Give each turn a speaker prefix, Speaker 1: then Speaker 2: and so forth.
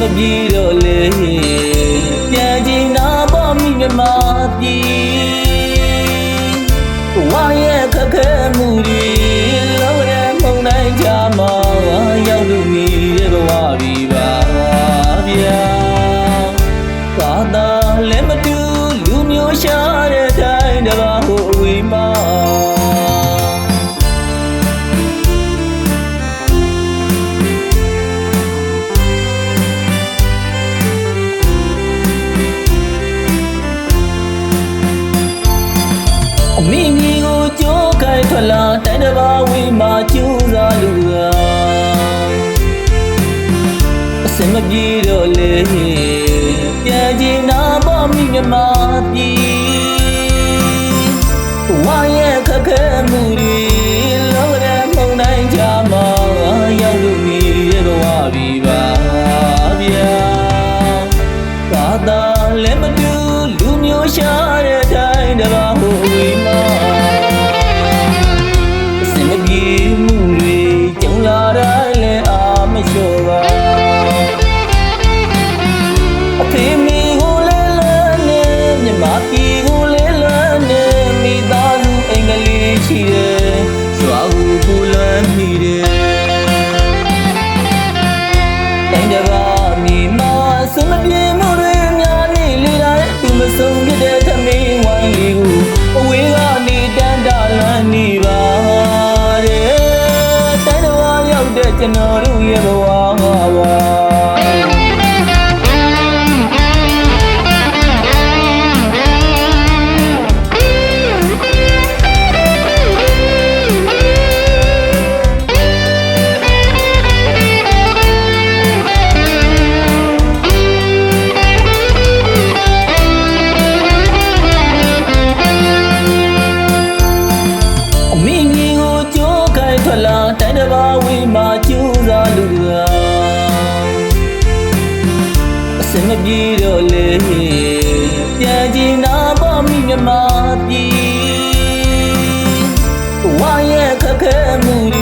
Speaker 1: မပြေတော့လေပြန်ချင်တာပေါ့မိမြမပြေဝါရဲ့ခက်ခဲမှုတွေလောရမုန်တိုင်းချမှာရောက်လို့မိရဲ့ဘဝပြီပါဗျာသာသာလည်းမတူလူမျိုးရှာတဲ့တိုင်းတပါဟိုအဝေးမှာမိမိကိုကြိုးကိုင်ထွက်လာတိုင်းတစ်ပါးဝေးမှာကျူးစားလူအစင်မပြေတော့လေပြန်ချင်တာပေါ့မိမြမပြေဝါရဲ့ခက်ခဲမှုတွေလောကရဲ့မုန်တိုင်းချမှာရောက်လို့မိရဲ့ဘဝပြီပါဗျာသာသာလည်းမတူလူမျိုးရှာတဲ့တိုင်းတစ်ပါးဟိုဝေးမှာအစင်မပြေမှုတွေကြုံလာတိုင်းလည်းအာမလျှော့ပါအဖေမိကိုလဲလန်းနေမြမပြေကိုလဲလန်းနေမိသားစုအင်္ဂလိပ်ရှိတယ်စွာဟုကိုလန်းမိတယ်တိုင်းတစ်ပါးမိမစမပြေမှုတွေများနေလေတိုင်းသူမဆုံးဖြစ်တဲ့သမီးဝိုင်းလေးကိုအဝေးကနေတန်းတာလန်းနေပါတဲ့တိုင်းတစ်ပါးရောက်တဲ့ကျွန်တော်တို့ရဲ့ဘဝမှာပါတိုင်းတစ်ပါးဝေးမှာကျူးစားလူအစင်မပြေတော့လေပြန်ချင်တာပေါ့မိမြမပြေဝါရဲ့ခက်ခဲမှုတွေ